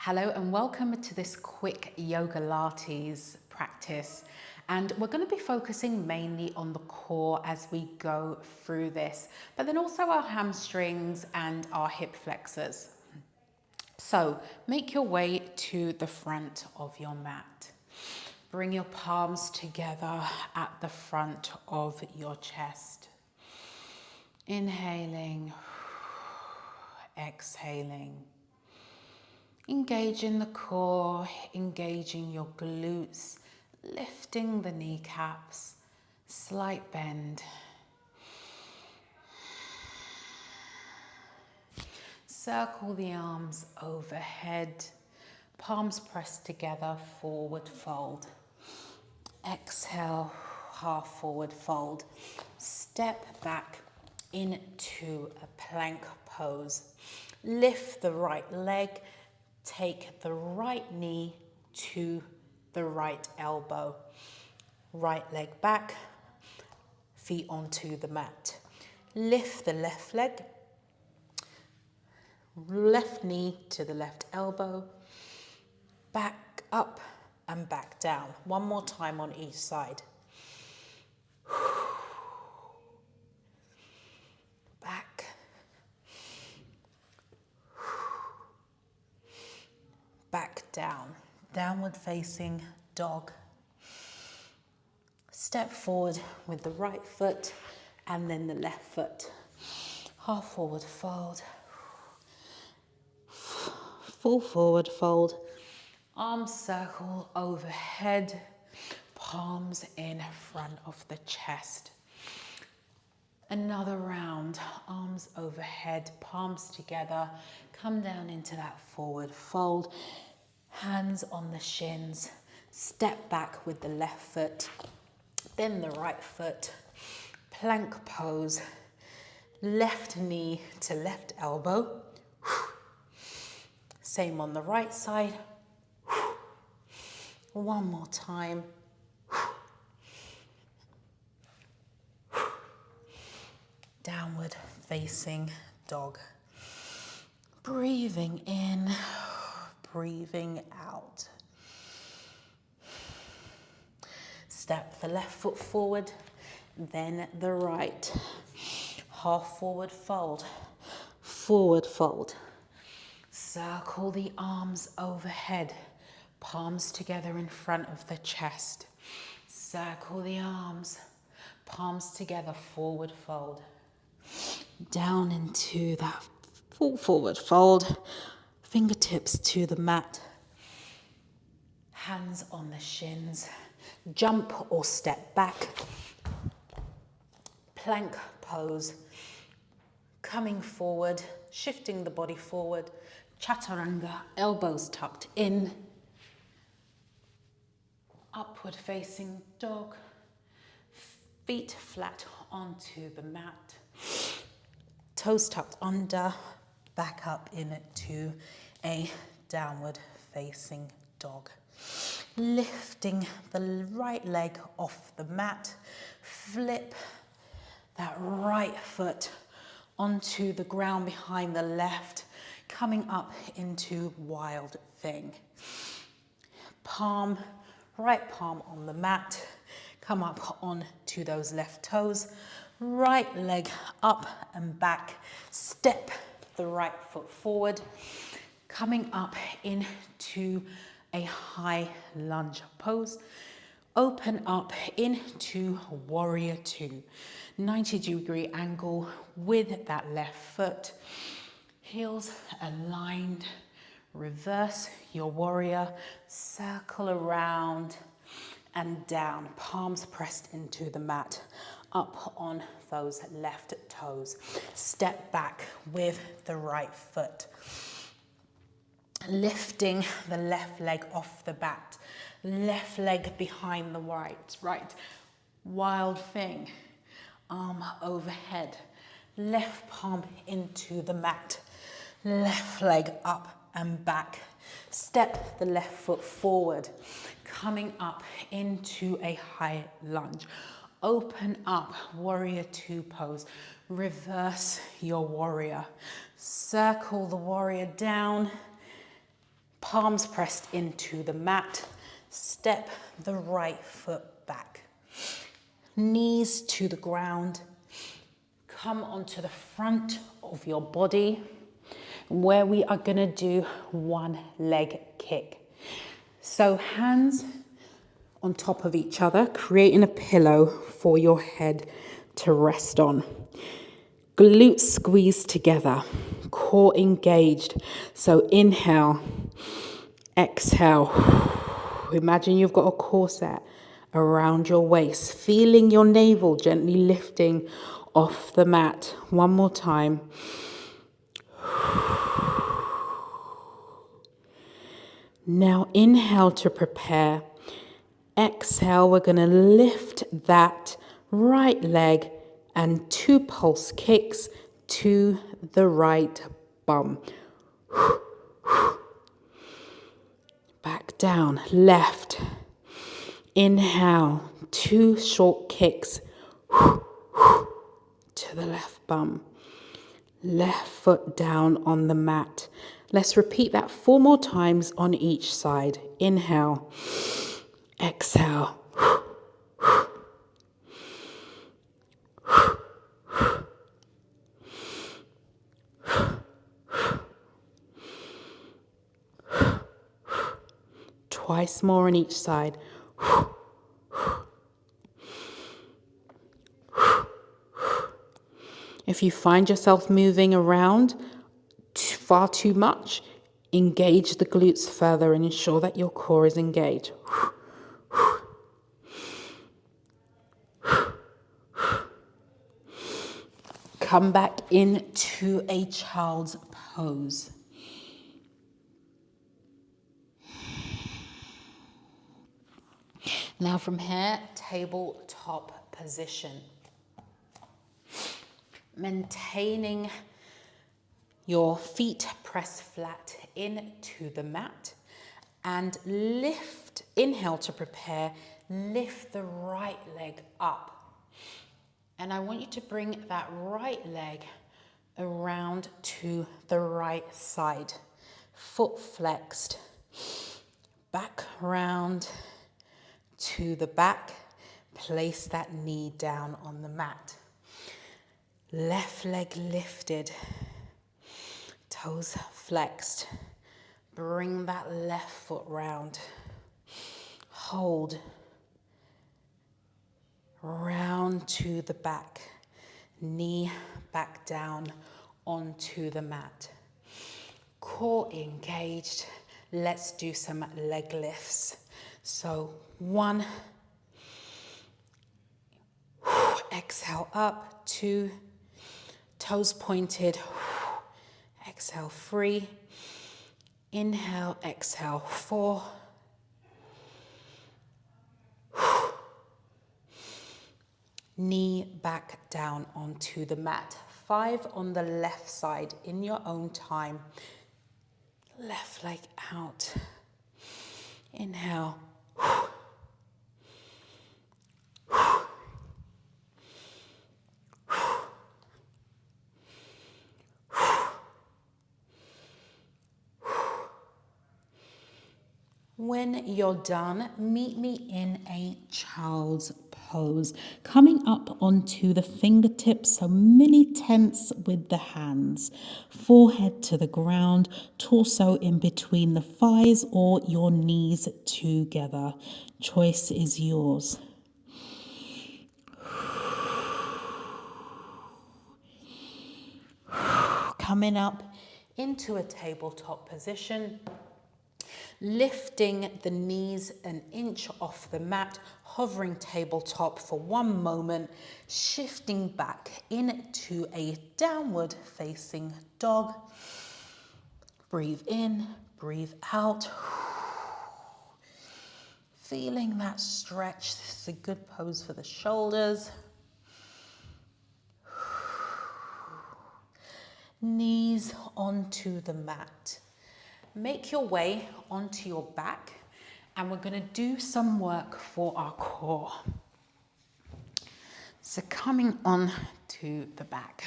Hello and welcome to this quick Yogalates practice. And we're going to be focusing mainly on the core as we go through this, but then also our hamstrings and our hip flexors. So make your way to the front of your mat. Bring your palms together at the front of your chest. Inhaling, exhaling. Engaging the core, engaging your glutes, lifting the kneecaps, slight bend. Circle the arms overhead, palms pressed together, forward fold. Exhale, half forward fold. Step back into a plank pose. Lift the right leg. Take the right knee to the right elbow. Right leg back, feet onto the mat. Lift the left leg, left knee to the left elbow. Back up and back down. One more time on each side. Back. Back down, downward facing dog. Step forward with the right foot and then the left foot. Half forward fold. Full forward fold. Arms circle overhead. Palms in front of the chest. Another round, arms overhead, palms together, come down into that forward fold, hands on the shins, step back with the left foot, then the right foot, plank pose, left knee to left elbow, same on the right side, one more time. Downward facing dog. Breathing in, breathing out. Step the left foot forward, then the right. Half forward fold, forward fold. Circle the arms overhead, palms together in front of the chest. Circle the arms, palms together, forward fold. Down into that full forward fold, fingertips to the mat, hands on the shins, jump or step back, plank pose, coming forward, shifting the body forward, chaturanga, elbows tucked in, upward facing dog, feet flat onto the mat, toes tucked under, back up into a downward facing dog. Lifting the right leg off the mat, flip that right foot onto the ground behind the left, coming up into wild thing. Palm, right palm on the mat, come up onto those left toes, right leg up and back, step the right foot forward, coming up into a high lunge pose, open up into warrior two, 90-degree angle with that left foot, heels aligned, reverse your warrior, circle around and down, palms pressed into the mat, up on those left toes. Step back with the right foot. Lifting the left leg off the mat, left leg behind the right. Wild thing, arm overhead, left palm into the mat, left leg up and back. Step the left foot forward, coming up into a high lunge. Open up, warrior two pose. Reverse your warrior. Circle the warrior down. palms pressed into the mat. Step the right foot back. Knees to the ground. Come onto the front of your body, where we are gonna do one leg kick. So hands on top of each other, creating a pillow for your head to rest on. Glutes squeezed together, core engaged. So inhale, exhale. Imagine you've got a corset around your waist, feeling your navel gently lifting off the mat. One more time. Now inhale to prepare. Exhale, we're going to lift that right leg and 2 pulse kicks to the right bum. Back down, left. Inhale, 2 short kicks to the left bum. Left foot down on the mat. Let's repeat that 4 more times on each side. Inhale, exhale. Twice more on each side. If you find yourself moving around far too much, engage the glutes further and ensure that your core is engaged. Come back into a child's pose. Now from here, tabletop position. Maintaining your feet pressed flat into the mat and lift, inhale to prepare, lift the right leg up. And I want you to bring that right leg around to the right side. Foot flexed, back round to the back. Place that knee down on the mat. Left leg lifted, toes flexed. Bring that left foot round. Hold. Round to the back. Knee back down onto the mat. Core engaged. Let's do some leg lifts. So 1, exhale up, 2, toes pointed, exhale 3, inhale, exhale 4, knee back down onto the mat, 5 on the left side in your own time, left leg out, inhale, when you're done, meet me in a child's pose, coming up onto the fingertips, so mini tense with the hands, forehead to the ground, torso in between the thighs or your knees together. Choice is yours. Coming up into a tabletop position. Lifting the knees an inch off the mat, hovering tabletop for 1 moment, shifting back into a downward facing dog. Breathe in, breathe out. Feeling that stretch. This is a good pose for the shoulders. Knees onto the mat. Make your way onto your back and we're going to do some work for our core. So coming on to the back.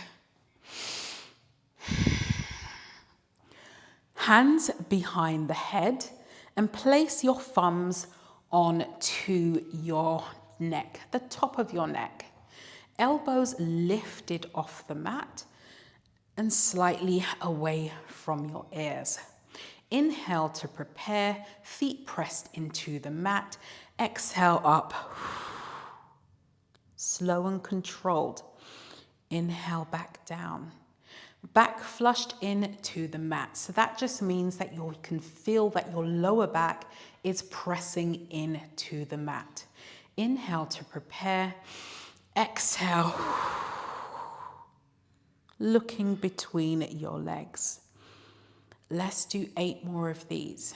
Hands behind the head and place your thumbs onto your neck, the top of your neck. Elbows lifted off the mat and slightly away from your ears. Inhale to prepare, feet pressed into the mat. Exhale up. Slow and controlled. Inhale back down. Back flushed into the mat. So that just means that you can feel that your lower back is pressing into the mat. Inhale to prepare. Exhale. Looking between your legs. Let's do 8 more of these.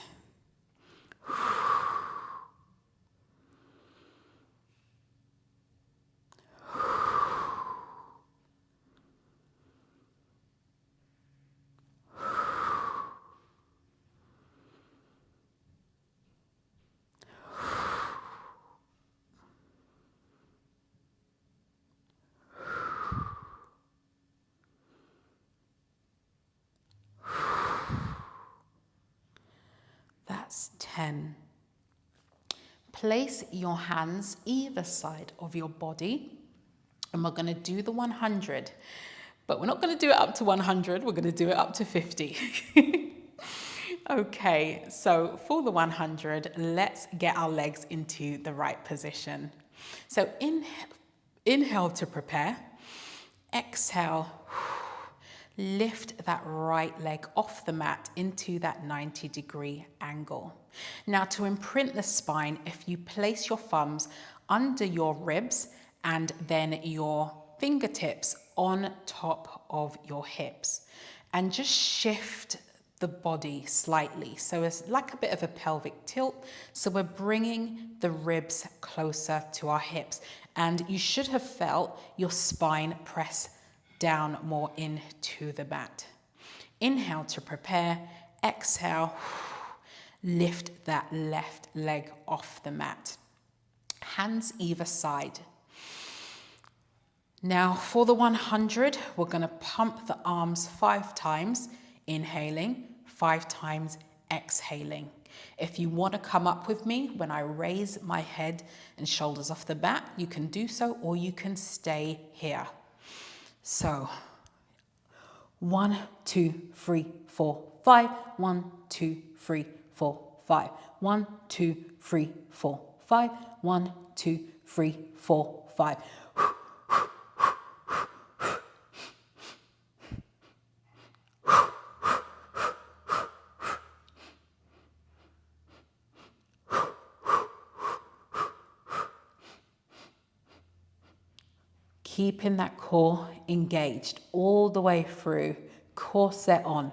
That's 10. Place your hands either side of your body, and we're going to do the 100, but we're not going to do it up to 100, we're going to do it up to 50. Okay, so for the 100, let's get our legs into the right position. So inhale to prepare, exhale. Lift that right leg off the mat into that 90-degree angle. Now to imprint the spine, if you place your thumbs under your ribs and then your fingertips on top of your hips and just shift the body slightly. So it's like a bit of a pelvic tilt. So we're bringing the ribs closer to our hips, and you should have felt your spine press down more into the mat. Inhale to prepare, exhale, lift that left leg off the mat. Hands either side. Now for the 100, we're going to pump the arms 5 times, inhaling, 5 times exhaling. If you want to come up with me when I raise my head and shoulders off the mat, you can do so, or you can stay here. So 1, 2, 3, 4, 5. 1, 2, 3, 4, 5. 1, 2, 3, 4, 5. 1, 2, 3, 4, 5. Keeping that core engaged all the way through, core set on.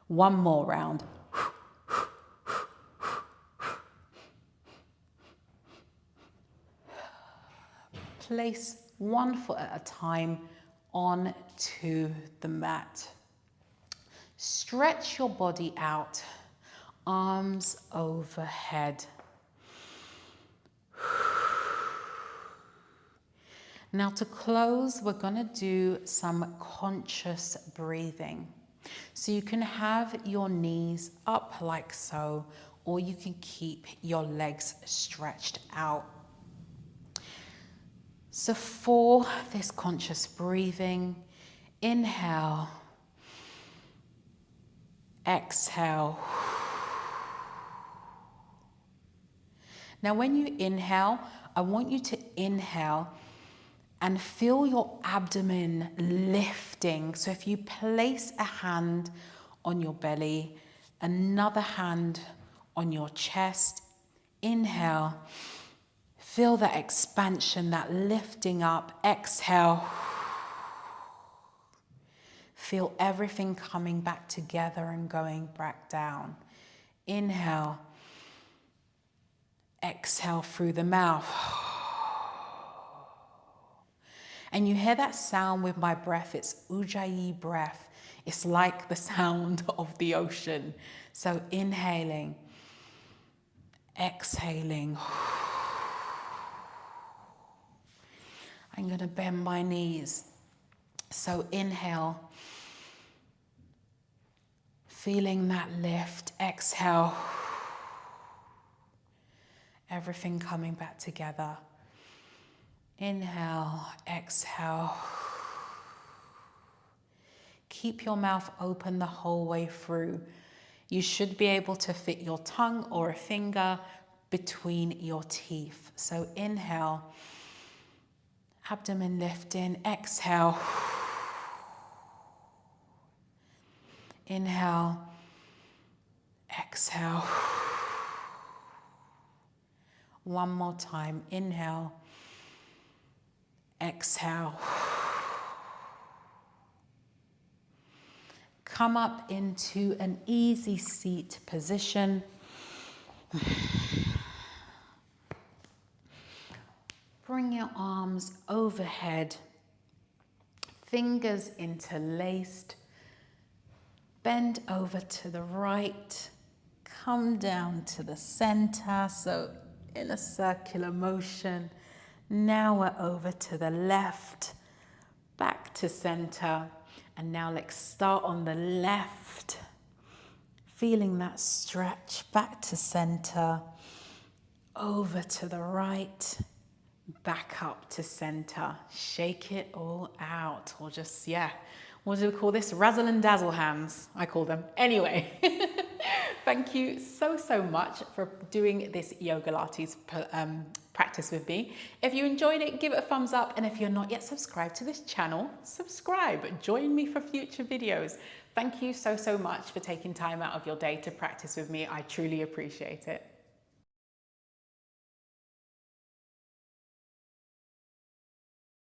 1 more round. Place 1 foot at a time onto the mat. Stretch your body out, arms overhead. Now to close, we're going to do some conscious breathing. So you can have your knees up like so, or you can keep your legs stretched out. So for this conscious breathing, inhale, exhale. Now when you inhale, I want you to inhale and feel your abdomen lifting. So if you place a hand on your belly, another hand on your chest, inhale, feel that expansion, that lifting up. Exhale, feel everything coming back together and going back down. Inhale, exhale through the mouth. And you hear that sound with my breath, it's Ujjayi breath. It's like the sound of the ocean. So inhaling, exhaling. I'm going to bend my knees. So inhale, Feeling that lift. Exhale. Everything coming back together. Inhale, exhale. Keep your mouth open the whole way through. You should be able to fit your tongue or a finger between your teeth. So inhale, abdomen lifting, exhale. Inhale, exhale. One more time, inhale, exhale. Come up into an easy seat position. Bring your arms overhead, fingers interlaced. Bend over to the right, come down to the center, so in a circular motion. Now we're over to the left, back to center, and now let's start on the left, feeling that stretch, back to center, over to the right, back up to center. Shake it all out, or just, what do we call this? Razzle and dazzle hands, I call them. Anyway, thank you so much for doing this Yogalates practice with me. If you enjoyed it, give it a thumbs up. And if you're not yet subscribed to this channel, subscribe. Join me for future videos. Thank you so much for taking time out of your day to practice with me. I truly appreciate it.